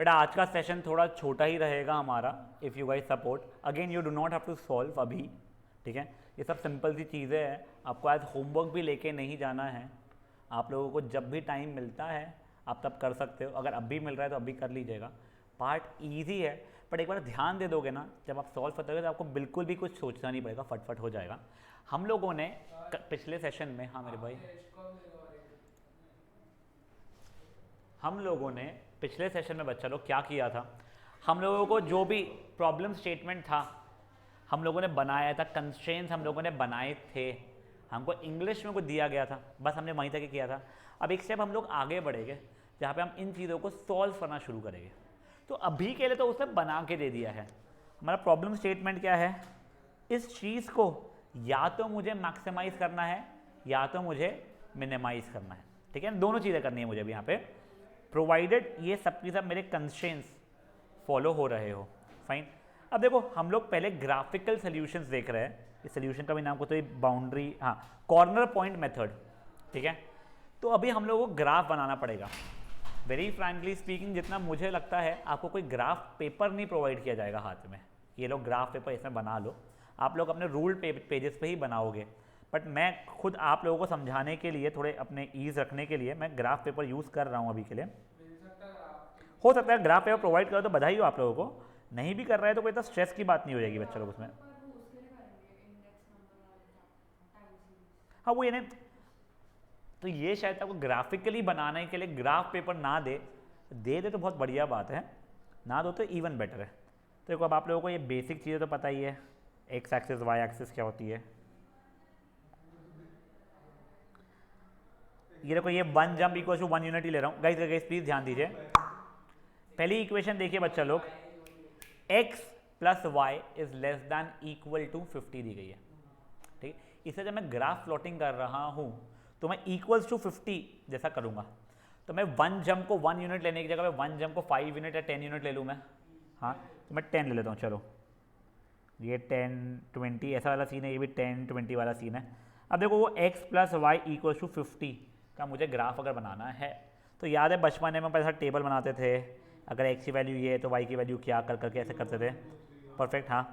बेटा आज का सेशन थोड़ा छोटा ही रहेगा हमारा, if you guys support. Again you do not have to solve अभी, ठीक है। ये सब सिंपल सी चीज़ें हैं, आपको आज होमवर्क भी लेके नहीं जाना है। आप लोगों को जब भी टाइम मिलता है आप तब कर सकते हो, अगर अभी मिल रहा है तो अभी कर लीजिएगा। पार्ट ईजी है, बट एक बार ध्यान दे दोगे ना, जब आप सॉल्व करोगे तो आपको बिल्कुल भी कुछ सोचना नहीं पड़ेगा, फटफट हो जाएगा। हम लोगों ने पिछले सेशन में, हाँ मेरे भाई, हम लोगों ने पिछले सेशन में बच्चा लोग क्या किया था, हम लोगों को जो भी प्रॉब्लम स्टेटमेंट था हम लोगों ने बनाया था, कंस्ट्रेंट्स हम लोगों ने बनाए थे, हमको इंग्लिश में कुछ दिया गया था, बस हमने वहीं तक ही किया था। अब एक स्टेप हम लोग आगे बढ़ेंगे जहाँ पे हम इन चीज़ों को सॉल्व करना शुरू करेंगे। तो अभी के लिए तो उसने बना के दे दिया है। हमारा प्रॉब्लम स्टेटमेंट क्या है, इस चीज़ को या तो मुझे मैक्सिमाइज करना है या तो मुझे मिनिमाइज करना है, ठीक है। दोनों चीज़ें करनी है मुझे भी यहाँ पे, प्रोवाइडेड ये सब की सब मेरे कंस्ट्रेंट्स फॉलो हो रहे हो, फाइन। अब देखो हम लोग पहले ग्राफिकल सॉल्यूशंस देख रहे हैं, इस सॉल्यूशन का भी नाम को तो बाउंड्री, हाँ, कॉर्नर पॉइंट मेथड, ठीक है। तो अभी हम लोगों को ग्राफ बनाना पड़ेगा। वेरी फ्रैंकली स्पीकिंग, जितना मुझे लगता है आपको कोई ग्राफ पेपर नहीं प्रोवाइड किया जाएगा हाथ में, ये लोग ग्राफ पेपर इसमें बना लो, आप लोग अपने रूल पेजेस पे ही बनाओगे। बट मैं खुद आप लोगों को समझाने के लिए, थोड़े अपने ईज रखने के लिए मैं ग्राफ पेपर यूज़ कर रहा हूँ अभी के लिए। हो सकता है ग्राफ पेपर प्रोवाइड करो तो बधाई हो आप लोगों को, नहीं भी कर रहे हैं तो कोई तो स्ट्रेस की बात नहीं हो जाएगी बच्चा लोग उसमें। हाँ वो ये नहीं, तो ये शायद आपको ग्राफिकली बनाने के लिए ग्राफ पेपर ना दे दे तो बहुत बढ़िया बात है, ना दो तो इवन बेटर है। तो देखो अब आप लोगों को ये बेसिक चीज़ें तो पता ही है, एक्स एक्सिस वाई एक्सिस क्या होती है। ये देखो ये 1 जंप इक्वल टू 1 यूनिट ही ले रहा हूँ, गाइस प्लीज ध्यान दीजिए। पहली इक्वेशन देखिए बच्चा लोग, x plus y is less than equal to 50 दी गई है, ठीक है। इसे जब मैं ग्राफ प्लॉटिंग कर रहा हूँ तो मैं इक्वल्स टू 50 जैसा करूँगा, तो मैं 1 जंप को 1 यूनिट लेने की जगह मैं 1 जंप को 5 यूनिट या 10 यूनिट ले लूँ मैं, हाँ तो मैं 10 ले लेता हूँ। चलो ये 10 20 ऐसा वाला सीन है, ये भी 10 20 वाला सीन है। अब देखो वो x plus y equal to 50 का मुझे ग्राफ अगर बनाना है, तो याद है बचपन में पैसा टेबल बनाते थे, अगर x की वैल्यू ये है तो y की वैल्यू क्या कर करके ऐसे करते थे, परफेक्ट। हाँ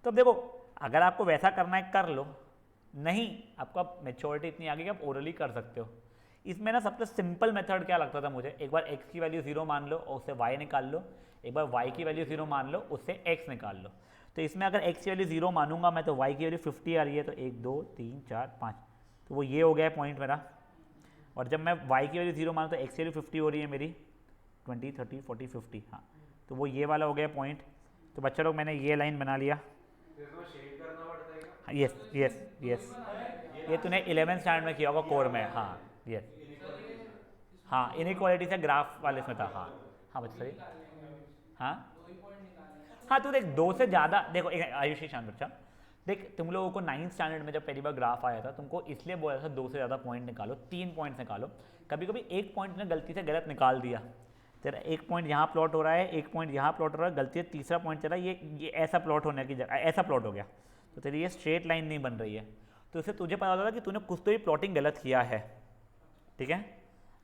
तो अब देखो अगर आपको वैसा करना है कर लो, नहीं आपको अब मेच्योरिटी इतनी आ गई कि आप ओरली कर सकते हो। इसमें ना सबसे सिंपल मेथड क्या लगता था मुझे, एक बार x की वैल्यू 0 मान लो और उससे y निकाल लो, एक बार y की वैल्यू 0 मान लो उससे x निकाल लो। तो इसमें अगर x की वैल्यू 0 मानूंगा मैं तो y की वैल्यू 50 आ रही है, तो 1 2 3 4 5, तो वो ये हो गया पॉइंट मेरा। और जब मैं y की वैल्यू 0 मानूँ तो x की वैल्यू 50 हो रही है मेरी, 20 30 40 50, हाँ तो वो ये वाला हो गया पॉइंट। तो बच्चा लोग मैंने ये लाइन बना लिया, यस यस यस, ये तूने 11th स्टैंडर्ड में किया होगा कोर में, हाँ यस, हाँ इनइक्वालिटी से ग्राफ वाले इसमें था, हाँ हाँ बच्चा सही, हाँ हाँ तो देख दो से ज़्यादा, देखो आयुषी शांत बच्चा, देख तुम लोगों को 9th स्टैंडर्ड में जब पहली बार ग्राफ आया था तुमको इसलिए बोला था 2 से ज़्यादा पॉइंट निकालो, 3 पॉइंट निकालो। कभी कभी एक पॉइंट ने गलती से गलत निकाल दिया, तेरा एक पॉइंट यहाँ प्लॉट हो रहा है, एक पॉइंट यहाँ प्लॉट हो रहा है, गलती से तीसरा पॉइंट चला, ये ऐसा प्लॉट होने की जगह ऐसा प्लॉट हो गया, तो तेरी ये स्ट्रेट लाइन नहीं बन रही है, तो इससे तुझे पता होता कि तूने कुछ तो ही प्लॉटिंग गलत किया है, ठीक है।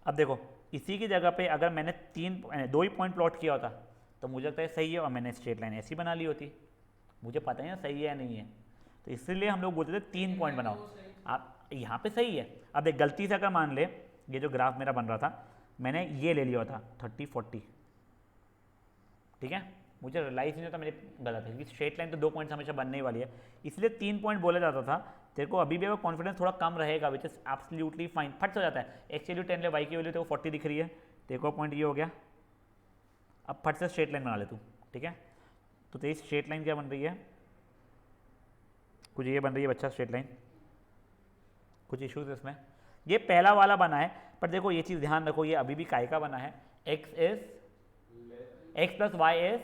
अब देखो इसी की जगह पे अगर मैंने 2 ही पॉइंट प्लॉट किया होता तो मुझे लगता है सही है, और मैंने स्ट्रेट लाइन ऐसी बना ली होती, मुझे पता ही ना सही है या नहीं है, तो इसलिए हम लोग बोलते थे 3 पॉइंट बनाओ। आप यहाँ पे सही है। अब एक गलती से अगर मान ले ये जो ग्राफ मेरा बन रहा था मैंने ये ले लिया होता 30 40, ठीक है, मुझे रियलाइज नहीं होता मेरे गलत है, क्योंकि स्ट्रेट लाइन तो 2 पॉइंट्स हमेशा बनने ही वाली है, इसलिए 3 पॉइंट बोला जाता था। तेरे को अभी भी अगर कॉन्फिडेंस थोड़ा कम रहेगा, विच इज एब्सोल्युटली फाइन, फट से हो जाता है, एक्स वैल्यू 10 ले, वाई की वैल्यू तेरे को 40 दिख रही है, तेरे को पॉइंट ये हो गया, अब फट से स्ट्रेट लाइन बना ले तू, ठीक है। तो तेरी स्ट्रेट लाइन क्या बन रही है, कुछ ये बन रही है बच्चा स्ट्रेट लाइन, कुछ इश्यूज इसमें, ये पहला वाला बना है, पर देखो ये चीज़ ध्यान रखो ये अभी भी काय का बना है, एक्स प्लस वाई इज,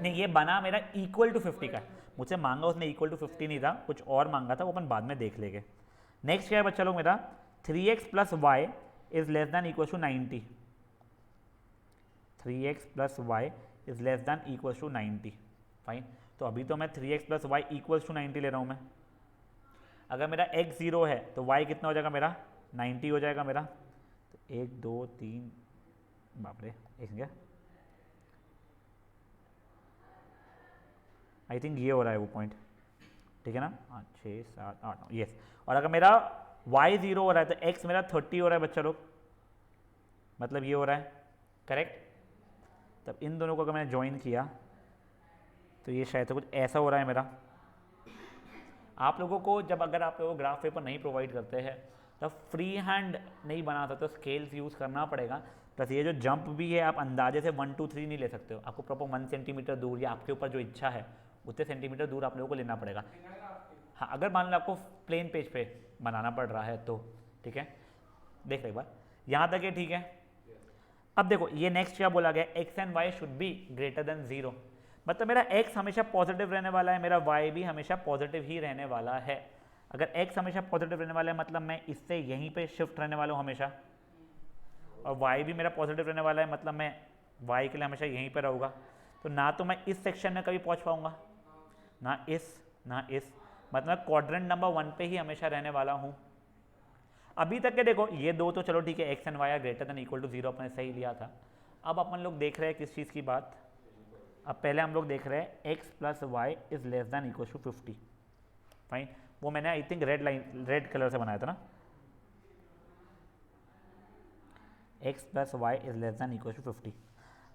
नहीं ये बना मेरा इक्वल टू 50 का, मुझसे मांगा उसने इक्वल टू 50 नहीं था, कुछ और मांगा था, वो अपन बाद में देख लेंगे। नेक्स्ट क्या है बच्चा लोग मेरा, 3x plus y is less than equal to 90, 3x plus y is less than equal to 90, fine. तो अभी तो मैं 3x plus Y equals to 90 ले रहा हूँ मैं, अगर मेरा x 0 है तो y कितना हो जाएगा मेरा 90 हो जाएगा मेरा, तो 1 2 3, बाप रे एक क्या आई थिंक ये हो रहा है वो पॉइंट, ठीक है ना, हाँ 6 7 8 9 यस। और अगर मेरा y 0 हो रहा है तो x मेरा 30 हो रहा है बच्चा लोग, मतलब ये हो रहा है, करेक्ट। तब इन दोनों को अगर मैंने ज्वाइन किया तो ये शायद से कुछ ऐसा हो रहा है मेरा। आप लोगों को जब अगर आप लोगों को ग्राफ पेपर नहीं प्रोवाइड करते हैं तब फ्री हैंड नहीं बना सकते, तो स्केल्स यूज़ करना पड़ेगा। प्लस ये जो जंप भी है आप अंदाजे से 1 2 3 नहीं ले सकते हो, आपको प्रॉपर 1 सेंटीमीटर दूर या आपके ऊपर जो इच्छा है उतने सेंटीमीटर दूर आप लोगों को लेना पड़ेगा। हाँ, अगर मान लो आपको प्लेन पेज पे बनाना पड़ रहा है तो ठीक है। देख लो एक बार, यहाँ तक ये ठीक है। अब देखो ये नेक्स्ट क्या बोला गया, x and why should be greater than 0, मतलब मेरा x हमेशा पॉजिटिव रहने वाला है, मेरा y भी हमेशा पॉजिटिव ही रहने वाला है। अगर x हमेशा पॉजिटिव रहने वाला है मतलब मैं इससे यहीं पे शिफ्ट रहने वाला हूँ हमेशा, और y भी मेरा पॉजिटिव रहने वाला है मतलब मैं y के लिए हमेशा यहीं पे रहूँगा। तो ना तो मैं इस सेक्शन में कभी पहुँच पाऊँगा, ना इस, मतलब क्वाड्रेंट नंबर 1 पे ही हमेशा रहने वाला हूँ। अभी तक के देखो ये दो तो चलो ठीक है, x and y are greater than equal to 0 अपने सही लिया था। अब अपन लोग देख रहे हैं किस चीज़ की बात, अब पहले हम लोग देख रहे हैं x plus y is less than equal to 50, fine. वो मैंने आई थिंक रेड कलर से बनाया था ना, x plus y is less than equal to 50।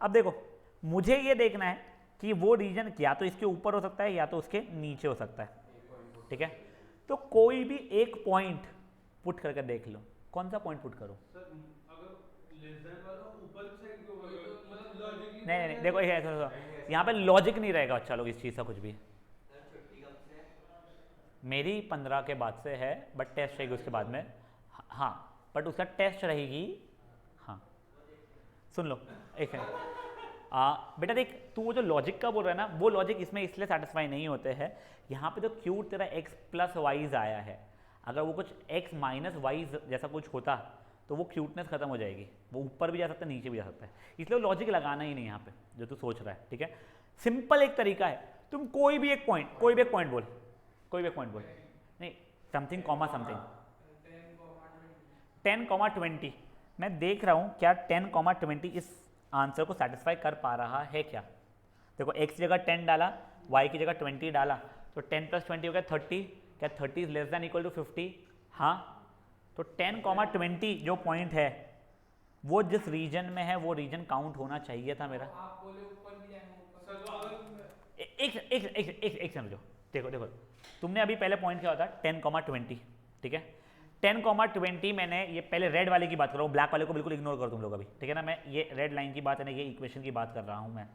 अब देखो मुझे ये देखना है कि वो रीजन या तो इसके ऊपर हो सकता है या तो उसके नीचे हो सकता है, ठीक है। तो कोई भी एक पॉइंट पुट करके देख लो, कौन सा पॉइंट पुट करो। नहीं देखो यहाँ पे लॉजिक नहीं रहेगा अच्छा लोग इस चीज़ का कुछ भी। मेरी 15 के बाद से है, बट टेस्ट रहेगी उसके बाद में, हाँ बट उसका टेस्ट रहेगी। हाँ सुन लो एक है, बेटा देख तू वो जो लॉजिक का बोल रहा है ना, वो लॉजिक इसमें इसलिए सेटिस्फाई नहीं होते हैं। यहाँ पे तो क्यूट तेरा x प्लस वाइज आया है, अगर वो कुछ x माइनस वाइज जैसा कुछ होता तो वो क्यूटनेस खत्म हो जाएगी, वो ऊपर भी जा सकता है नीचे भी जा सकता है, इसलिए लॉजिक लगाना ही नहीं यहाँ पे जो तू सोच रहा है, ठीक है। सिंपल एक तरीका है, तुम कोई भी एक पॉइंट बोल, नहीं समथिंग कॉमा समथिंग 10,20। मैं देख रहा हूँ क्या 10,20 इस आंसर को सेटिस्फाई कर पा रहा है क्या। देखो x की जगह 10 डाला, y की जगह 20 डाला, तो 10 प्लस 20 हो गया 30, क्या 30 is less than equal to 50, हाँ। तो 10,20 जो पॉइंट है वो जिस रीजन में है वो रीजन काउंट होना चाहिए था मेरा। आप बोले ऊपर भी एक समझो, देखो तुमने अभी पहले पॉइंट क्या होता 10,20, ठीक है। 10,20 मैंने ये पहले रेड वाले की बात कर रहा हूँ, ब्लैक वाले को बिल्कुल इग्नोर कर तुम लोग अभी, ठीक है ना। मैं ये रेड लाइन की बात है ना, ये इक्वेशन की बात कर रहा हूँ मैं।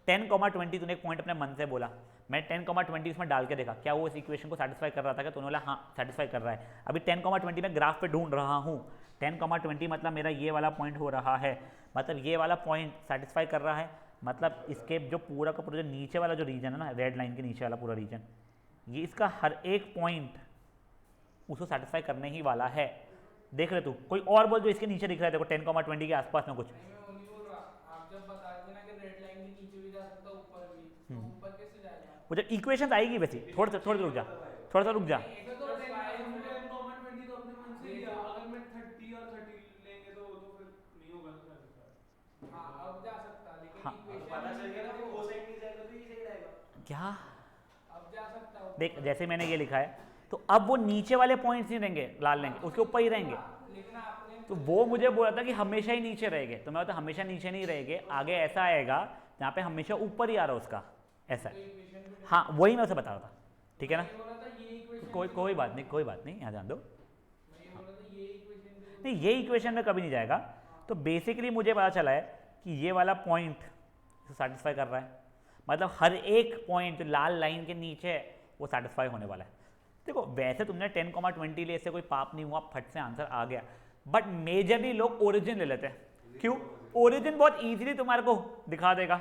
10,20 तूने एक पॉइंट अपने मन से बोला, मैं 10,20 इसमें डाल के देखा क्या वो इस इक्वेशन को सेटिस्फाई कर रहा था, क्या तूने बोला हाँ सेटिस्फाई कर रहा है। अभी 10,20 में ग्राफ पे ढूंढ रहा हूँ, 10,20 मतलब मेरा ये वाला पॉइंट हो रहा है, मतलब ये वाला पॉइंट सेटिस्फाई कर रहा है, मतलब इसके जो पूरा का पूरा जो नीचे वाला जो रीजन है ना, रेड लाइन के नीचे वाला पूरा रीजन, ये इसका हर एक पॉइंट उसको सेटिस्फाई करने ही वाला है। देख रहे तू, कोई और बोल जो इसके नीचे दिख रहा है, देखो 10,20 के आसपास में कुछ। आप जब बता रहे थे ना कि रेड लाइन के नीचे भी जा सकता है ऊपर भी, तो ऊपर कैसे जाएगा। वो जब इक्वेशन आएगी वैसे थोड़ा सा रुक जा, थोड़ा सा रुक जा। क्या अब जा सकता है, देख जैसे मैंने ये लिखा है तो अब वो नीचे वाले पॉइंट्स नहीं रहेंगे लाल रहेंगे, उसके ऊपर ही रहेंगे। तो वो मुझे बोला था कि हमेशा ही नीचे रहेंगे, तो मैं बोलता हमेशा नीचे नहीं रहेंगे, आगे ऐसा आएगा जहाँ पे हमेशा ऊपर ही आ रहा है उसका, ऐसा है। हाँ वही मैं उसे बता रहा था, ठीक है ना। कोई बात नहीं यहाँ जान दो। नहीं ये इक्वेशन में कभी नहीं जाएगा। तो बेसिकली मुझे पता चला है कि ये वाला पॉइंट सेटिस्फाई कर रहा है, मतलब हर एक पॉइंट जो लाल लाइन के नीचे है वो सेटिस्फाई होने वाला है। देखो वैसे तुमने 10,20 लिए, इससे कोई पाप नहीं हुआ, फट से आंसर आ गया, बट मेजरली लोग ओरिजिन ले लेते हैं। क्यों? ओरिजिन बहुत इजीली तुम्हारे को दिखा देगा।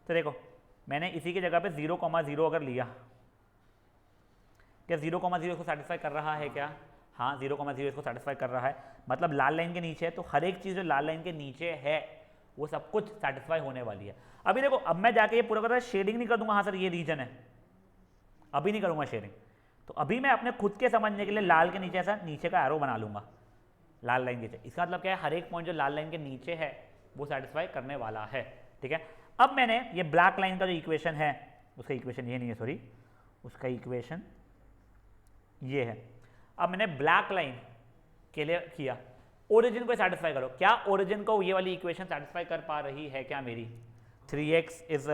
तो देखो मैंने इसी की जगह पे 0,0 अगर लिया, क्या 0,0 इसको सेटिस्फाई कर रहा है क्या? हाँ 0,0 इसको सेटिस्फाई कर रहा है, मतलब लाल लाइन के नीचे है, तो हर एक चीज़ जो लाल लाइन के नीचे है वो सब कुछ सेटिस्फाई होने वाली है। अभी देखो अब मैं जाके ये पूरा कर शेडिंग नहीं कर दूंगा, हाँ सर ये रीजन है, अभी नहीं करूंगा शेडिंग। तो अभी मैं अपने खुद के समझने के लिए लाल के नीचे ऐसा नीचे का एरो बना लूंगा, लाल लाइन के नीचे। इसका मतलब क्या है, हर एक पॉइंट जो लाल लाइन के नीचे है वो सेटिस्फाई करने वाला है, ठीक है। अब मैंने ये ब्लैक लाइन का जो इक्वेशन है, उसका इक्वेशन ये नहीं है सॉरी, उसका इक्वेशन ये है। अब मैंने ब्लैक लाइन के लिए किया, ओरिजिन को सेटिस्फाई करो, क्या ओरिजिन को ये वाली इक्वेशन सेटिस्फाई कर पा रही है क्या मेरी? 3x is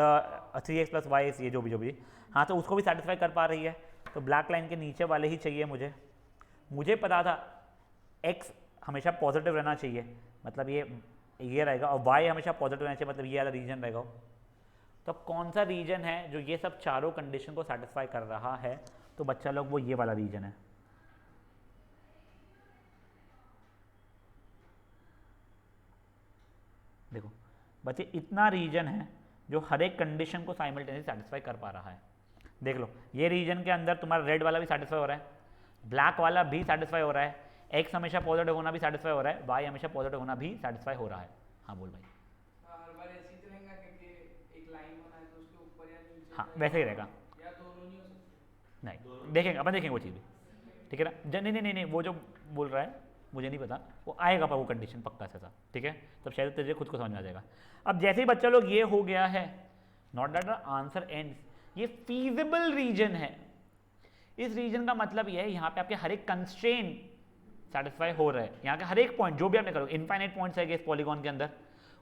3x plus Y, ये जो भी हाँ, तो उसको भी सेटिस्फाई कर पा रही है। तो ब्लैक लाइन के नीचे वाले ही चाहिए मुझे पता था x हमेशा पॉजिटिव रहना चाहिए, मतलब ये रहेगा, और y हमेशा पॉजिटिव रहना चाहिए, मतलब ये वाला रीजन रहेगा। तो अब कौन सा रीजन है जो ये सब चारों कंडीशन को सेटिस्फाई कर रहा है? तो बच्चा लोग वो ये वाला रीजन है। देखो बच्चे, इतना रीजन है जो हर एक कंडीशन को साइमल्टेनियसली सेटिस्फाई कर पा रहा है। देख लो, ये रीजन के अंदर तुम्हारा रेड वाला भी सेटिस्फाई हो रहा है, ब्लैक वाला भी सेटिस्फाई हो रहा है, एक्स हमेशा पॉजिटिव होना भी सेटिस्फाई हो रहा है, वाई हमेशा पॉजिटिव होना भी सेटिस्फाई हो रहा है। हाँ बोल भाई। हाँ वैसे ही रहेगा, नहीं देखेंगे अपन, देखेंगे वो चीज़ भी, ठीक है ना। नहीं, वो जो बोल रहा है मुझे नहीं पता, वो आएगा पर वो कंडीशन पक्का से था, ठीक है, तब शायद तुझे खुद को समझ में आ जाएगा। अब जैसे ही बच्चा लोग ये हो गया है, not that the answer ends, ये फीजिबल रीजन है। इस रीजन का मतलब ये है यहाँ पे आपके हर एक कंस्ट्रेंट सेटिस्फाई हो रहा है, यहाँ का हर एक पॉइंट जो भी आपने करो, इनफाइनाइट पॉइंट्स है इस पॉलीगॉन के अंदर,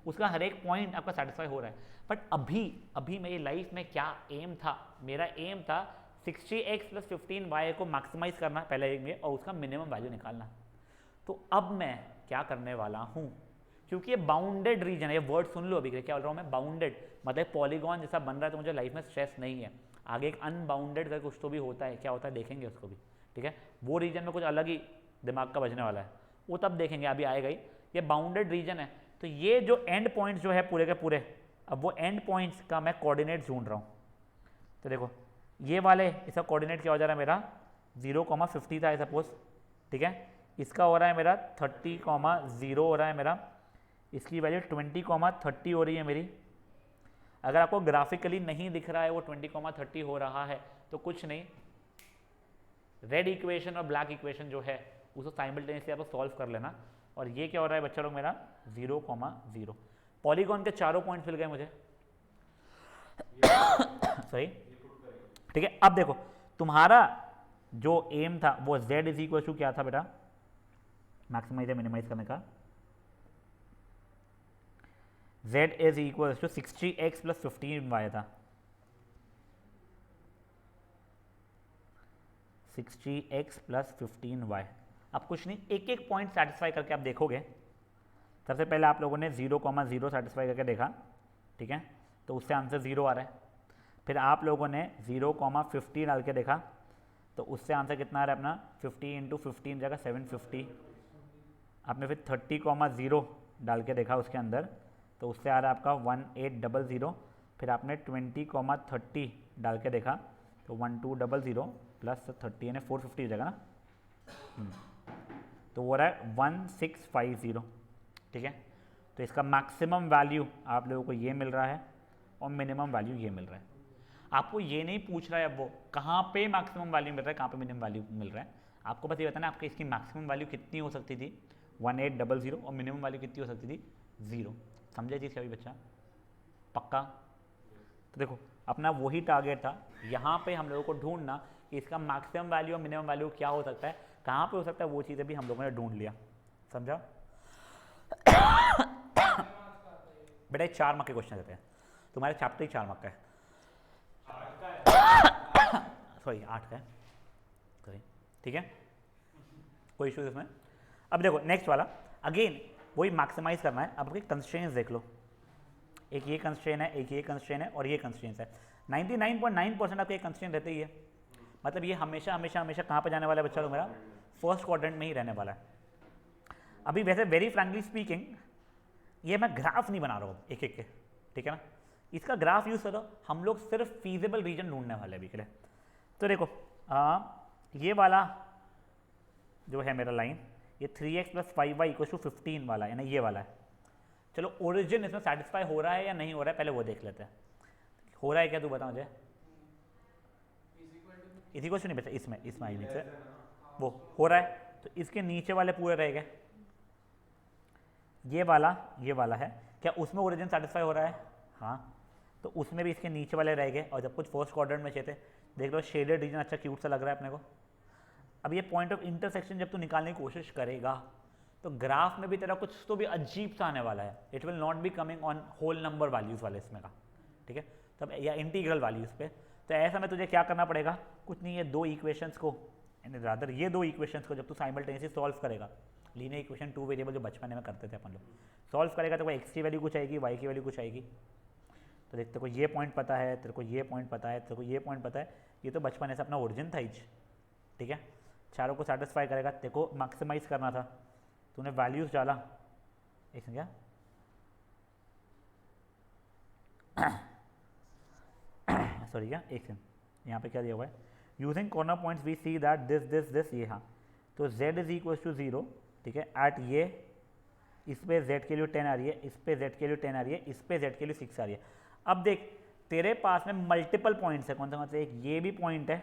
उसका हर एक पॉइंट आपका सेटिस्फाई हो रहा है। बट अभी मेरी लाइफ में क्या एम था? मेरा एम था 60x प्लस 15y को मैक्सिमाइज करना पहले एक में, और उसका मिनिमम वैल्यू निकालना। तो अब मैं क्या करने वाला हूँ, क्योंकि ये बाउंडेड रीजन है, ये वर्ड सुन लो अभी क्या बोल रहा हूँ मैं, बाउंडेड मतलब पॉलीगॉन जैसा बन रहा है, तो मुझे लाइफ में स्ट्रेस नहीं है। आगे एक अनबाउंडेड का कुछ तो भी होता है, क्या होता है देखेंगे उसको भी, ठीक है। वो रीजन में कुछ अलग ही दिमाग का बजने वाला है, वो तब देखेंगे, अभी आएगा ही। ये बाउंडेड रीजन है, तो ये जो एंड पॉइंट्स जो है पूरे के पूरे, अब वो एंड पॉइंट्स का मैं कोऑर्डिनेट ढूंढ रहा हूँ। तो देखो ये वाले, इसका कोऑर्डिनेट क्या हो जा रहा है मेरा, 0,50 था सपोज, ठीक है। इसका हो रहा है मेरा 30,0 हो रहा है मेरा, इसकी वैल्यू 20,30 हो रही है मेरी। अगर आपको ग्राफिकली नहीं दिख रहा है वो 20,30 हो रहा है, तो कुछ नहीं, रेड इक्वेशन और ब्लैक इक्वेशन जो है उसको साइमल्टेनियसली आप सॉल्व कर लेना। और ये क्या हो रहा है बच्चा लोग मेरा 0,0, पॉलीगॉन के चारों पॉइंट्स मिल गए मुझे, सही, ठीक है। अब देखो तुम्हारा जो एम था वो z इज इक्वल टू क्या था बेटा, मैक्सिमाइज या मिनिमाइज करने का, z is equal to 60x plus 15y था, 60x प्लस 15y। अब कुछ नहीं, एक एक पॉइंट सेटिस्फाई करके आप देखोगे। सबसे पहले आप लोगों ने 0,0 सेटिस्फाई करके देखा, ठीक है, तो उससे आंसर 0 आ रहा है। फिर आप लोगों ने 0,50 डाल के देखा, तो उससे आंसर कितना आ रहा है अपना, 50 इंटू 15 जगह 750। आपने फिर 30,0 डाल के देखा उसके अंदर, तो उससे आ रहा है आपका 1800। फिर आपने 20,30 डाल के देखा, तो 1200 प्लस 30 यानी 450 हो जाएगा ना, तो वो रहा है 1650, ठीक है। तो इसका मैक्सिमम वैल्यू आप लोगों को ये मिल रहा है और मिनिमम वैल्यू ये मिल रहा है। आपको ये नहीं पूछ रहा है अब वो कहाँ पे मैक्सिमम वैल्यू मिल रहा है, कहाँ पे मिनिमम वैल्यू मिल रहा है, आपको बस ये बताना आपकी इसकी मैक्सिमम वैल्यू कितनी हो सकती थी, 1800, और मिनिमम वैल्यू कितनी हो सकती थी, 0। समझे चीज़ कभी बच्चा, पक्का? तो देखो अपना वही टारगेट था, यहाँ पे हम लोगों को ढूंढना कि इसका मैक्सिमम वैल्यू और मिनिमम वैल्यू क्या हो सकता है, कहाँ पे हो सकता है, वो चीज़ें भी हम लोगों ने ढूंढ लिया। समझा बेटा? 4 मार्क के क्वेश्चन देते हैं, तुम्हारे चैप्टर ही 4 मार्क का है, सॉरी 8 का है, सॉरी, ठीक है, कोई इशू इसमें। अब देखो नेक्स्ट वाला, अगेन वही मैक्सिमाइज करना है। अब कंस्ट्रेंट्स देख लो, एक ये कंस्ट्रेंट है, एक ये कंस्ट्रेंट है, और ये कंस्ट्रेंट्स है। 99.9% आपके कंस्ट्रेंट रहते ही है, मतलब ये हमेशा हमेशा हमेशा कहाँ पे जाने वाला है बच्चा लोग, मेरा फर्स्ट क्वाड्रेंट में ही रहने वाला है। अभी वैसे वेरी फ्रैंकली स्पीकिंग ये मैं ग्राफ नहीं बना रहा हूँ एक एक के, ठीक है ना, इसका ग्राफ यूज करो, हम लोग सिर्फ फीजिबल रीजन ढूंढने वाले अभी के लिए। तो देखो ये वाला जो है मेरा लाइन, ये 3x plus 5y equal to 15 वाला है ना, ये वाला है। चलो ओरिजिन इसमें सेटिस्फाई हो रहा है या नहीं हो रहा है पहले वो देख लेते हैं। हो रहा है क्या, तू बता मुझे। इसी क्वेश्चन नहीं बचा, इसमें आई से वो हो रहा है, तो इसके नीचे वाले पूरे रह गए। ये वाला है, क्या उसमें ओरिजिन सेटिस्फाई हो रहा है? हाँ, तो उसमें भी इसके नीचे वाले रह गए और जब कुछ फर्स्ट क्वाड्रेंट में चाहिए थे। देख लो शेडेड रीजन अच्छा क्यूट सा लग रहा है अपने को। अब ये पॉइंट ऑफ इंटरसेक्शन जब तू निकालने की कोशिश करेगा तो ग्राफ में भी तेरा कुछ तो भी अजीब सा आने वाला है। It will not be coming on whole number values वाले इसमें का, ठीक है, तब या इंटीग्रल वैल्यूज़ पे। तो ऐसा में तुझे क्या करना पड़ेगा, कुछ नहीं, ये दो इक्वेशंस को रादर ये दो इक्वेशंस को जब तू साइमल्टेनियसली सॉल्व करेगा, लीनियर इक्वेशन टू वेरिएबल जो बचपन में करते थे अपन लोग, सॉल्व करेगा तो एक्स की वैल्यू कुछ आएगी, वाई की वैल्यू कुछ आएगी। तो देख तेरे को ये पॉइंट पता है, तेरे को ये पॉइंट पता है, तेरे को ये पॉइंट पता है, ये तो बचपन से अपना ओरिजिन था इच, ठीक है। चारों को सेटिस्फाई करेगा, तेरे को मैक्सिमाइज करना था, तूने वैल्यूज डाला, एक क्या सॉरी क्या एक सेकंड, यहाँ पे क्या दिया हुआ है, using corner points we see that this ये, हाँ तो z इज इक्वल टू 0, ठीक है, एट ये इस पे z के लिए 10 आ रही है, इस पे z के लिए 10 आ रही है, इस पे z के लिए 6 आ रही है। अब देख तेरे पास में मल्टीपल पॉइंट्स है, कौन सा मतलब, एक ये भी पॉइंट है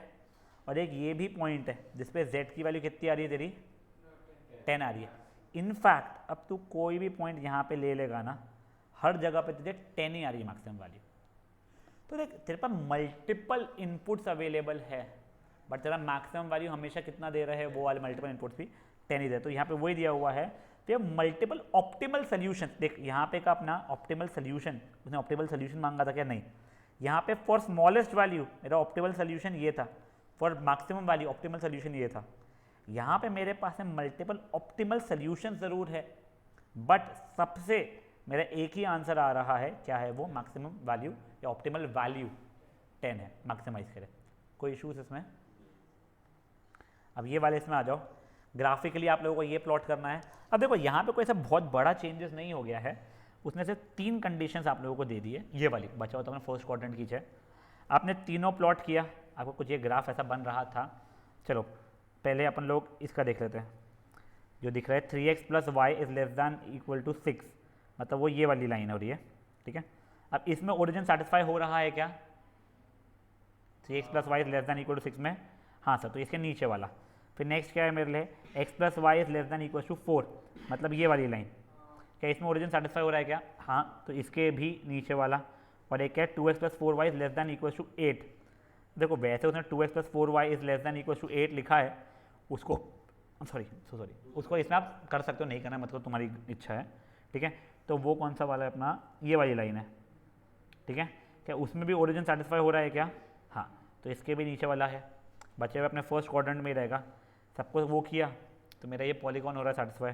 और एक ये भी पॉइंट है जिसपे z की वैल्यू कितनी आ रही है तेरी 10 आ रही है। इनफैक्ट अब तू कोई भी पॉइंट यहाँ पे ले लेगा ना, हर जगह पे तुझे 10 ही आ रही है मैक्सिमम वैल्यू। तो देख तेरे पास मल्टीपल इनपुट्स अवेलेबल है बट तेरा मैक्सिमम वैल्यू हमेशा कितना दे रहा है, वो वाले मल्टीपल इनपुट्स भी 10 ही दे। तो यहाँ पे वही दिया हुआ है, तो ये मल्टीपल ऑप्टिमल सोल्यूशन, देख यहाँ पे का अपना ऑप्टिमल सोल्यूशन, उसने ऑप्टिमल सोल्यूशन मांगा था क्या, नहीं, यहाँ पे फॉर स्मॉलेस्ट वैल्यू मेरा ऑप्टिमल सोल्यूशन ये था, for maximum value optimal solution ये था। यहाँ पे मेरे पास में मल्टीपल ऑप्टिमल सोल्यूशन ज़रूर है बट सबसे मेरा एक ही आंसर आ रहा है, क्या है वो, मैक्सिमम वैल्यू या ऑप्टिमल वैल्यू 10 है, मैक्सिमाइज करें। कोई इशूज इसमें? अब ये वाले इसमें आ जाओ, ग्राफिकली आप लोगों को ये प्लॉट करना है। अब देखो यहाँ पे कोई ऐसा बहुत बड़ा चेंजेस नहीं हो गया है, उसने से 3 कंडीशंस आप लोगों को दे दी है, ये वाली बचा हो तो हमने फर्स्ट क्वाड्रेंट की है, आपने तीनों प्लॉट किया, आपको कुछ ये ग्राफ ऐसा बन रहा था। चलो पहले अपन लोग इसका देख लेते हैं, जो दिख रहा है 3x plus y is less than equal to 6, मतलब वो ये वाली लाइन हो रही है, ठीक है। अब इसमें ओरिजिन सेटिस्फाई हो रहा है क्या, 3x plus y is less than equal to 6 में, हाँ सर, तो इसके नीचे वाला। फिर नेक्स्ट क्या है मेरे लिए, x plus y is less than equal to 4, मतलब ये वाली लाइन, क्या इसमें ओरिजिन सेटिस्फाई हो रहा है क्या, हाँ, तो इसके भी नीचे वाला। और एक है 2x plus 4y is less than equal to 8, देखो वैसे उसने 2x plus 4y is less than equal to 8 लिखा है, उसको सॉरी उसको इसमें आप कर सकते हो, नहीं करना मतलब तुम्हारी इच्छा है, ठीक है। तो वो कौन सा वाला है अपना, ये वाली लाइन है, ठीक है। क्या उसमें भी ओरिजिन सेटिस्फाई हो रहा है क्या, हाँ, तो इसके भी नीचे वाला है, बचे हुए अपने फर्स्ट क्वाड्रेंट में ही रहेगा, सबको वो किया तो मेरा ये पॉलीगॉन हो रहा है सेटिस्फाई।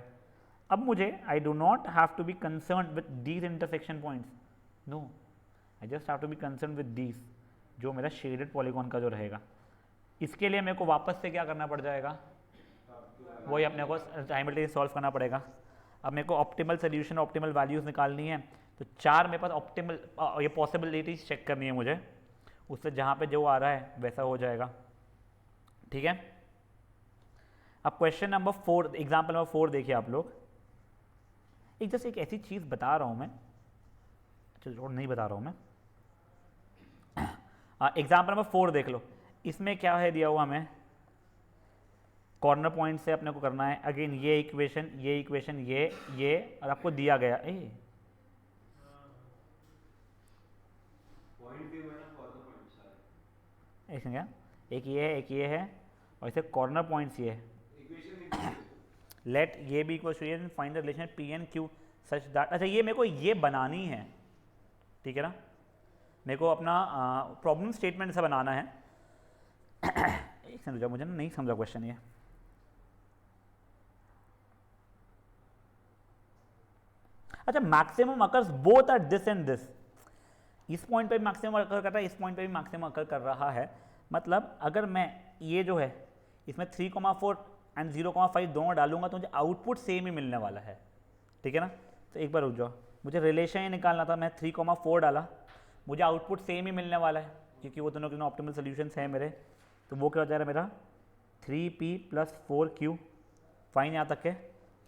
अब मुझे I do not have to be concern with these intersection points, no, I just have to be concern with these, जो मेरा शेडेड पॉलीगॉन का जो रहेगा। इसके लिए मेरे को वापस से क्या करना पड़ जाएगा, वही अपने को साइमल्टेनियसली सॉल्व करना पड़ेगा। अब मेरे को ऑप्टिमल सोल्यूशन, ऑप्टिमल वैल्यूज़ निकालनी है, तो 4 मेरे पास ऑप्टिमल ये पॉसिबिलिटीज चेक करनी है मुझे, उससे जहाँ पे जो आ रहा है वैसा हो जाएगा, ठीक है। अब क्वेश्चन नंबर 4, एग्जाम्पल नंबर 4 देखिए आप लोग, एक जैसे एक ऐसी चीज़ बता रहा हूँ मैं, अच्छा नहीं बता रहा हूँ मैं, एग्जाम्पल नंबर 4 देख लो, इसमें क्या है दिया हुआ हमें, कॉर्नर पॉइंट से अपने को करना है, अगेन ये इक्वेशन, ये और आपको दिया गया ऐसे क्या, एक ये है और इसे कॉर्नर पॉइंट्स ये है, लेट ये भी इक्वल टू ये, find the relation P N Q such that, अच्छा ये मेरे को ये बनानी है, ठीक है ना, मेरे को अपना प्रॉब्लम स्टेटमेंट से बनाना है। एक सेकंड मुझे ना नहीं समझा क्वेश्चन ये, अच्छा maximum occurs both at this and this, इस पॉइंट पे भी मैक्सिमम अकर कर रहा है, इस पॉइंट पे भी मैक्सिमम अकर कर रहा है, मतलब अगर मैं ये जो है इसमें 3,4 एंड 0,5 दोनों डालूंगा तो मुझे आउटपुट सेम ही मिलने वाला है, ठीक है ना। तो एक बार रुक जाओ, मुझे रिलेशन ही निकालना था, मैं 3,4 डाला, मुझे आउटपुट सेम ही मिलने वाला है क्योंकि वो दोनों के ऑप्टिमल सोल्यूशंस हैं मेरे, तो वो क्या हो जाएगा मेरा 3p प्लस 4q, फाइन यहाँ तक है।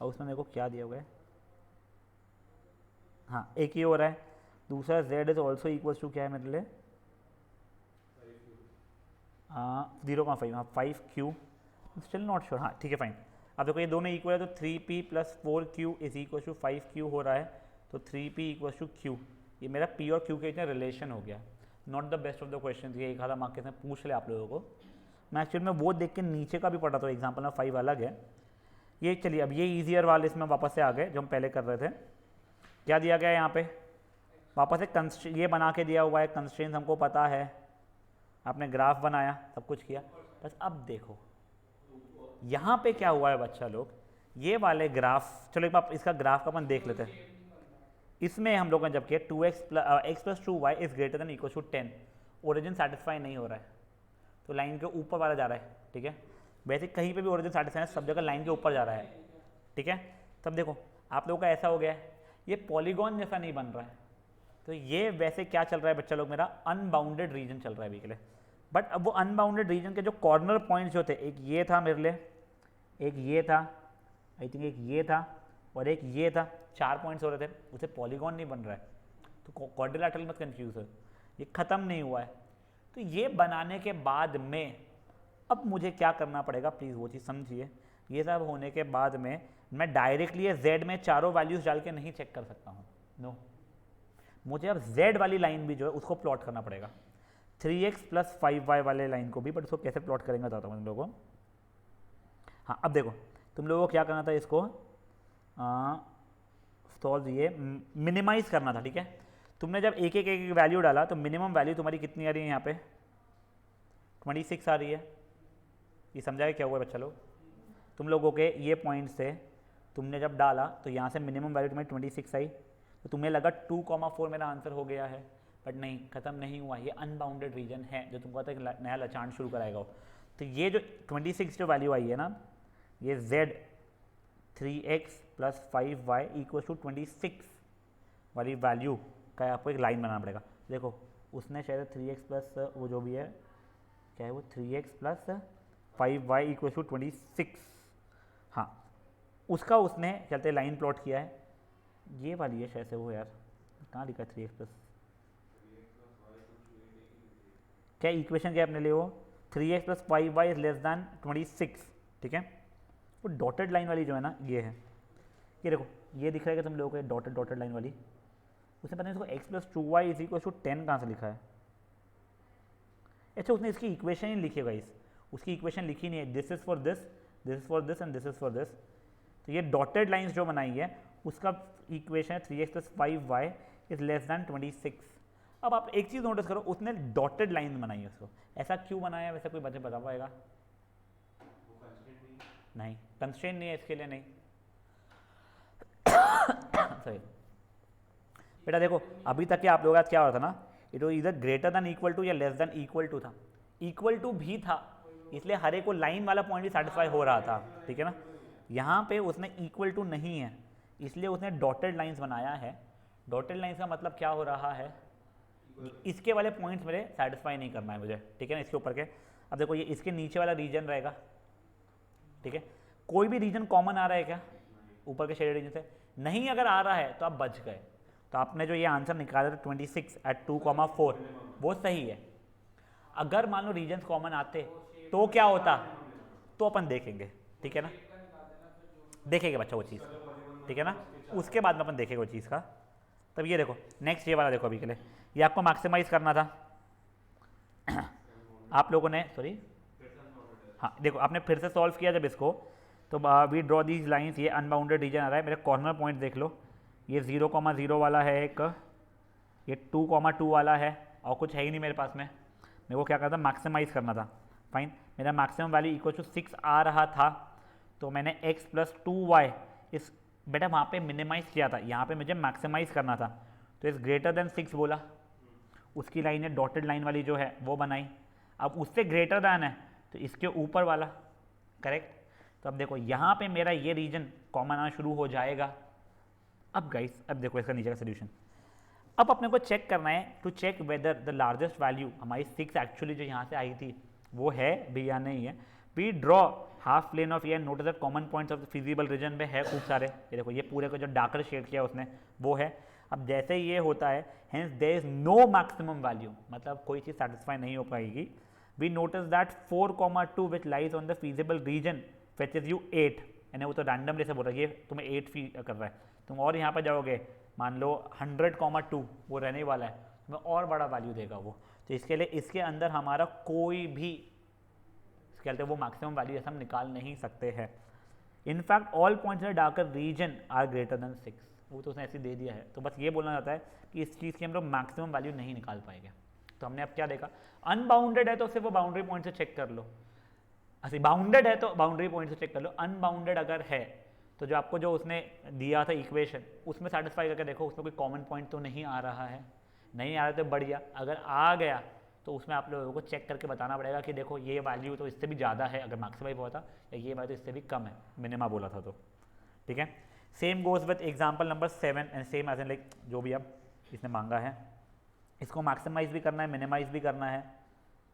और उसमें मेरे को क्या दिया हुआ है, हाँ एक ही हो रहा है, दूसरा z is also equal to क्या है मेरे लिए 0,5, हाँ 5q, स्टिल नॉट श्योर, हाँ ठीक है फाइन। अब देखो ये दोनों इक्वल है तो 3p plus 4q is equal to 5q हो रहा है, तो 3p इक्वल टू q, ये मेरा पी और क्यू के बीच में रिलेशन हो गया। Not the best of the question, ये एक आधा मार्क्स में पूछ ले आप लोगों को। मैं एक्चुअली में वो देख के नीचे का भी पढ़ा था, एग्जाम्पल में 5 अलग है ये। चलिए अब ये ईजियर वाले इसमें वापस से आ गए जो हम पहले कर रहे थे। क्या दिया गया है यहाँ पे, वापस से ये बना के दिया हुआ है, कंस्ट्रेंट्स हमको पता है, आपने ग्राफ बनाया, सब कुछ किया। बस अब देखो यहाँ पे क्या हुआ है बच्चा लोग, ये वाले ग्राफ, चलो एक बार इसका ग्राफ का अपन देख लेते हैं। इसमें हम लोगों ने जब किया 2x + 2y is greater than equal to 10, origin satisfy नहीं हो रहा है तो लाइन के ऊपर वाला जा रहा है, ठीक है। वैसे कहीं पे भी ओरिजिन सेटिस्फाई सब जगह लाइन के ऊपर जा रहा है, ठीक है। तब देखो आप लोगों का ऐसा हो गया है, ये पॉलीगॉन जैसा नहीं बन रहा है, तो ये वैसे क्या चल रहा है बच्चा लोग, मेरा अनबाउंडेड रीजन चल रहा है अभी के लिए। बट अब वो अनबाउंडेड रीजन के जो कॉर्नर पॉइंट्स जो थे, एक ये था मेरे लिए, एक ये था, आई थिंक एक ये था और एक ये था, 4 पॉइंट्स हो रहे थे, उसे पॉलीगॉन नहीं बन रहा है। तो क्वाड्रिलैटरल मत कंफ्यूज है, ये ख़त्म नहीं हुआ है। तो ये बनाने के बाद में अब मुझे क्या करना पड़ेगा, प्लीज़ वो चीज़ समझिए। ये सब होने के बाद में मैं डायरेक्टली ये z में चारों वैल्यूज़ डाल के नहीं चेक कर सकता हूँ, नो। मुझे अब z वाली लाइन भी जो है उसको प्लॉट करना पड़ेगा, 3x + 5y वाले लाइन को भी। बट उसको कैसे प्लॉट करेंगे बताता हूँ तुम लोगों को। हाँ अब देखो तुम लोगों को क्या करना था, इसको सॉल्व ये मिनिमाइज़ करना था, ठीक है। तुमने जब एक एक वैल्यू डाला तो मिनिमम वैल्यू तुम्हारी कितनी आ रही है यहाँ पे, 26 आ रही है। ये समझाया क्या हुआ बच्चा लोग, तुम लोगों के ये पॉइंट से तुमने जब डाला तो यहाँ से मिनिमम वैल्यू तुम्हें 26 आई, तो तुम्हें लगा 2,4 मेरा आंसर हो गया है। बट नहीं, ख़त्म नहीं हुआ, ये अनबाउंडेड रीजन है जो तुमको आता है एक नया लचान शुरू कराएगा। तो ये जो 26 जो वैल्यू आई है ना, ये z 3x + 5y = 26 वाली वैल्यू का आपको एक लाइन बनाना पड़ेगा। देखो उसने शायद 3x प्लस वो जो भी है, क्या है वो, 3x + 5y = 26, हाँ उसका उसने चलते लाइन प्लॉट किया है। ये वाली है शायद से वो, यार कहाँ लिखा 3x + क्या इक्वेशन क्या अपने लिए, वो 3x + 5y > 26, ठीक है। वो डॉटेड लाइन वाली जो है ना, ये है, ये देखो ये दिख रहा है कि तुम लोगों को डॉटेड लाइन वाली, उसने पता नहीं इसको x + 2y = 10 कहाँ से लिखा है। अच्छा उसने इसकी इक्वेशन ही लिखी है गाइस, उसकी इक्वेशन लिखी नहीं है, this is for this, this is for this and this is for this. तो ये डॉटेड लाइंस जो बनाई है उसका इक्वेशन है 3x + 5y > 26। अब आप एक चीज़ नोटिस करो, उसने डॉटेड लाइन बनाई है उसको, ऐसा क्यों बनाया है वैसे कोई बच्चे बता पाएगा? नहीं, कंस्ट्रेंट नहीं है इसके लिए, नहीं सही बेटा। देखो अभी तक के आप लोगों का क्या हो रहा था ना, इट वाज इधर ग्रेटर देन इक्वल टू या लेस देन इक्वल टू था, इक्वल टू भी था, इसलिए हर एक को लाइन वाला पॉइंट भी सेटिस्फाई हो रहा था, ठीक है ना। यहाँ पे उसने इक्वल टू नहीं है, इसलिए उसने डॉटेड लाइंस बनाया है। डॉटेड लाइंस का मतलब क्या हो रहा है, इसके वाले पॉइंट्स मेरे सेटिस्फाई नहीं करना है मुझे, ठीक है ना, इसके ऊपर के। अब देखो ये इसके नीचे वाला रीजन रहेगा, ठीक है। कोई भी रीजन कॉमन आ रहा है क्या ऊपर के शेडेड रीजन से? नहीं, अगर आ रहा है तो आप बच गए। तो आपने जो ये आंसर निकाला था 26 @ 2,4 वो सही है। अगर मान लो रीजन्स कॉमन आते तो क्या होता, तो अपन देखेंगे, ठीक है ना, देखेंगे बच्चा वो चीज़, ठीक है ना, उसके बाद में अपन देखेंगे वो चीज़ का। तब ये देखो नेक्स्ट ये वाला देखो, अभी के लिए ये आपको मैक्सिमाइज करना था आप लोगों ने, सॉरी हाँ देखो आपने फिर से सॉल्व किया जब इसको, तो वी ड्रॉ दीज लाइंस, ये अनबाउंडेड रीजन आ रहा है, मेरे कॉर्नर पॉइंट देख लो, ये 0,0 वाला है एक, ये 2,2 वाला है, और कुछ है ही नहीं मेरे पास में। मेरे को क्या करना था, मैक्सिमाइज़ करना था। फाइन, मेरा मैक्सिमम वैल्यू = 6 आ रहा था, तो मैंने x + 2y इस बेटा वहाँ पे मिनिमाइज़ किया था, यहाँ पे मुझे मैक्सिमाइज़ करना था, तो इस ग्रेटर देन 6 बोला, उसकी लाइन है डॉटेड लाइन वाली जो है वो बनाई। अब उससे ग्रेटर दैन है तो इसके ऊपर वाला, करेक्ट। तो अब देखो यहाँ पे मेरा ये रीजन कॉमन आना शुरू हो जाएगा। अब गाइस अब देखो इसका नीचे का सोल्यूशन, अब अपने को चेक करना है to check whether the largest value हमारी 6 एक्चुअली जो यहाँ से आई थी वो है भी या नहीं है। We draw half plane of air, notice the common points of the feasible region में है खूब सारे, ये देखो ये पूरे को जो डार्कर शेड किया उसने वो है। अब जैसे ये होता है, hence there is no maximum value, मतलब कोई चीज़ सेटिस्फाई नहीं हो पाएगी। We notice that 4,2 which lies on the feasible region fetches you 8, यानी वो तो रैंडमली से बोल रहा है, ये तुम्हें 8 फील कर रहा है, तुम और यहाँ पर जाओगे मान लो 100,2 वो रहने वाला है, तो मैं और बड़ा वैल्यू देगा वो। तो इसके लिए इसके अंदर हमारा कोई भी इसके कहते हैं वो मैक्सिमम वैल्यू ऐसा हम निकाल नहीं सकते हैं। In fact all points in darker region are greater than 6, वो तो उसने ऐसे दे दिया है। तो बस ये बोलना चाहता है कि इस चीज़ की हम लोग मैक्सिमम वैल्यू नहीं निकाल पाएंगे। तो हमने अब क्या देखा, अनबाउंडेड है तो सिर्फ वो बाउंड्री पॉइंट से चेक कर लो, ऐसे बाउंडेड है तो बाउंड्री पॉइंट से चेक कर लो। अनबाउंडेड अगर है तो जो आपको जो उसने दिया था इक्वेशन उसमें सेटिस्फाई करके देखो उसमें कोई कॉमन पॉइंट तो नहीं आ रहा है। नहीं आ रहा तो बढ़िया, अगर आ गया तो उसमें आप लोगों को चेक करके बताना पड़ेगा कि देखो ये वैल्यू तो इससे भी ज़्यादा है अगर मैक्सिमाइज हुआ था, या ये वैल्यू तो इससे भी कम है मिनिमा बोला था तो। ठीक है, same goes with example number 7 and same as an like जो भी अब इसने मांगा है, इसको मैक्सिमाइज भी करना है मिनिमाइज भी करना है।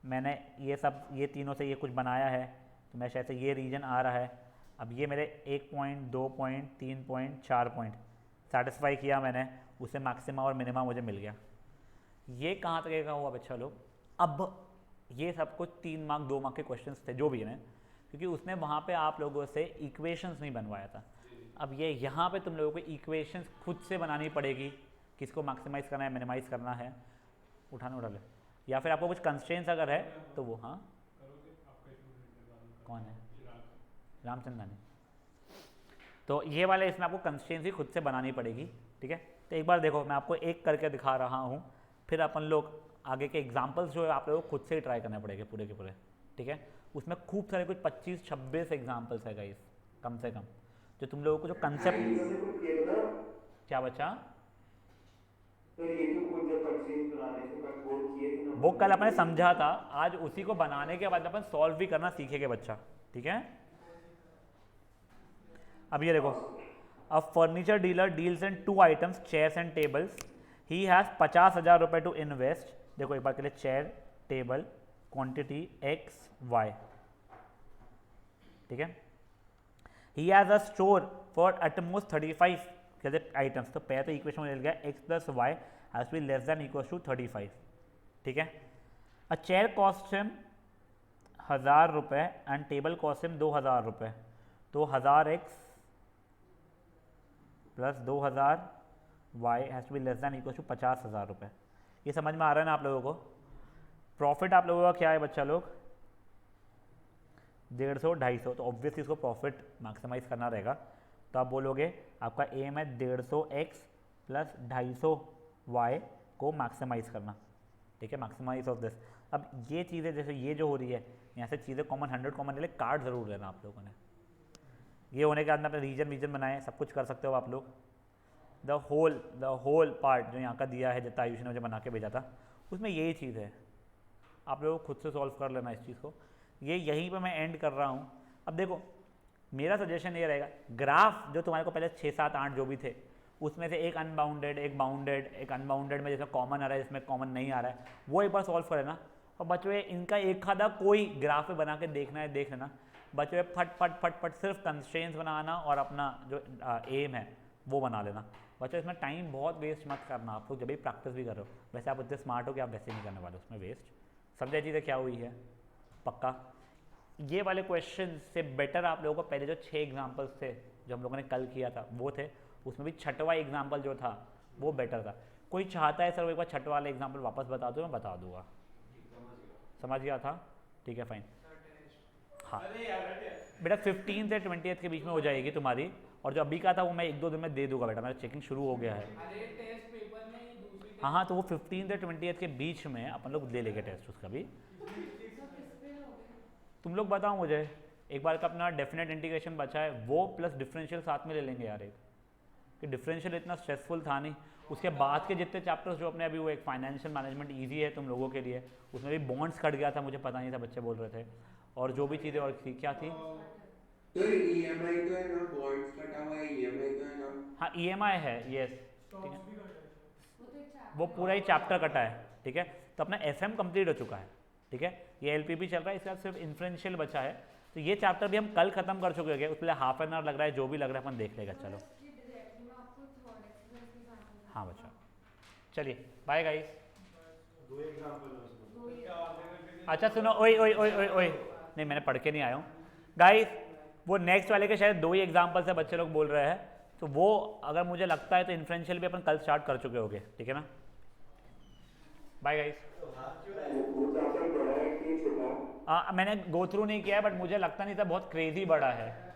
मैंने ये सब ये तीनों से ये कुछ बनाया है, तो मैं शायद से ये रीजन आ रहा है। अब ये मेरे 1 point 2 point 3 point 4 point satisfy किया मैंने, उससे मैक्सिमा और मिनिमा मुझे मिल गया। ये कहाँ तक का हुआ बच्चा लोग। अब ये सब कुछ 3 मार्क 2 मार्क के क्वेश्चंस थे जो भी हैं, क्योंकि उसने वहाँ पे आप लोगों से इक्वेशंस नहीं बनवाया था। अब ये यहाँ पे तुम लोगों को इक्वेशंस खुद से बनानी पड़ेगी, किसको मैक्सिमाइज़ करना है मिनिमाइज़ करना है, उठा ले, या फिर आपको कुछ कंस्ट्रेंट्स अगर है तो वो। हाँ कौन है, रामचंदानी। तो ये वाले इसमें आपको कंस्ट्रेंट्स ही खुद से बनानी पड़ेगी। ठीक है, तो एक बार देखो मैं आपको एक करके दिखा रहा हूँ, फिर अपन लोग आगे के एग्जाम्पल्स जो है आप लोगों को खुद से ही ट्राई करने पड़ेंगे पूरे के पूरे। ठीक है, उसमें खूब सारे कुछ 25-26 एग्जाम्पल्स है गाइस कम से कम, जो तुम लोगों को जो कंसेप्ट। क्या बचा, वो कल अपने समझा था, आज उसी को बनाने के बाद अपन सॉल्व भी करना सीखेंगे बच्चा। ठीक है, अब ये देखो, a furniture dealer deals in 2 items chairs and tables, he has 50,000 रुपये टू इन्वेस्ट। देखो एक बार के लिए, chair table quantity x y. ठीक है, he has a store for at most 35 कहते आइटम्स, तो पहले तो इक्वेशन मिल गया x plus y has to be less than equal to 35। ठीक है, अ चेयर कॉस्ट हिम 1,000 रुपये एंड टेबल कॉस्ट हिम 2,000 रुपये, तो 1000 x plus 2000 y has to be less than equal to 50,000 रुपये। ये समझ में आ रहा है ना आप लोगों को। प्रॉफिट आप लोगों का क्या है बच्चा लोग, 150-250, तो ऑब्वियसली इसको प्रॉफिट मैक्सिमाइज करना रहेगा। तो आप बोलोगे आपका एम है 150 एक्स प्लस 250 वाई को मैक्सिमाइज करना। ठीक है, मैक्सिमाइज ऑफ दिस। अब ये चीज़ें जैसे ये जो हो रही है, यहाँ से चीज़ें कॉमन 100 कॉमन ले, कार्ड ज़रूर लेना आप लोगों ने। ये होने के बाद में अपने रीजन बनाए, सब कुछ कर सकते हो आप लोग। द होल पार्ट जो यहाँ का दिया है, जितना आयुष ने मुझे बना के भेजा था, उसमें यही चीज़ है, आप लोग खुद से सॉल्व कर लेना इस चीज़ को। ये यहीं पे मैं एंड कर रहा हूँ। अब देखो मेरा सजेशन ये रहेगा, ग्राफ जो तुम्हारे को पहले 6, 7, 8 जो भी थे, उसमें से एक अनबाउंडेड एक बाउंडेड, एक अनबाउंडेड में जिसमें कॉमन आ रहा है जिसमें कॉमन नहीं आ रहा है, वो एक बार सॉल्व कर लेना। और बच्चों इनका एक आधा कोई ग्राफ पे बना के देखना है, देख लेना बच्चों, फट सिर्फ कंस्ट्रेंट्स बनाना और अपना जो एम है वो बना लेना। बच्चों इसमें टाइम बहुत वेस्ट मत करना, आप लोग जब भी प्रैक्टिस भी कर रहे हो। वैसे आप इतने स्मार्ट हो कि आप वैसे नहीं करने वाले उसमें वेस्ट। समझे चीज़ें क्या हुई है पक्का। ये वाले क्वेश्चन से बेटर आप लोगों को पहले जो 6 एग्जाम्पल्स थे जो हम लोगों ने कल किया था वो थे, उसमें भी 6वां एग्जाम्पल जो था वो बेटर था। कोई चाहता है सर वो एक बार 6वां वाला एग्जाम्पल वापस बता दो, मैं बता दूंगा। समझ गया था, ठीक है फाइन। हाँ बेटा 15 से 20 के बीच में हो जाएगी तुम्हारी, और जो अभी का था वो मैं 1-2 दिन में दे दूंगा बेटा, मेरा चेकिंग शुरू हो गया है। हाँ तो वो 15 से 20 के बीच में अपन लोग ले लेंगे टेस्ट उसका भी। तुम लोग बताओ मुझे, एक बार का अपना डेफिनेट इंटीग्रेशन बचा है वो प्लस डिफरेंशियल साथ में ले लेंगे यार, एक कि डिफरेंशियल इतना स्ट्रेसफुल था नहीं। उसके बाद के जितने चैप्टर्स जो अपने अभी वो एक फाइनेंशियल मैनेजमेंट ईजी है तुम लोगों के लिए, उसमें भी बॉन्ड्स कट गया था, मुझे पता नहीं था बच्चे बोल रहे थे, और जो भी चीज़ें और थी क्या थी। तो ईएमआई तो है ना, बॉन्ड्स कटा हुआ है, ईएमआई तो है ना। हाँ ईएमआई है, यस ठीक है, वो पूरा ही चैप्टर कटा है। ठीक है, तो अपना एफएम कंप्लीट हो चुका है। ठीक है, ये एलपीपी चल रहा है, इसके बाद सिर्फ इन्फ्रेंशियल बचा है। तो ये चैप्टर भी हम कल खत्म कर चुके हैं, उसके लिए हाफ एन आवर लग रहा है, जो भी लग रहा है अपन देख लेगा। चलो हाँ बच्चा, चलिए बाय गाइस। अच्छा सुनो, ओए ओए ओए ओए ओए, नहीं मैंने पढ़ के नहीं आया हूँ गाइस, वो नेक्स्ट वाले के शायद 2 ही एग्जाम्पल से बच्चे लोग बोल रहे हैं, तो वो अगर मुझे लगता है तो इन्फ्रेंशियल भी अपन कल स्टार्ट कर चुके होंगे, ठीक है ना। Bye guys. मैंने गो थ्रू नहीं किया है, बट मुझे लगता नहीं था बहुत क्रेजी बड़ा है।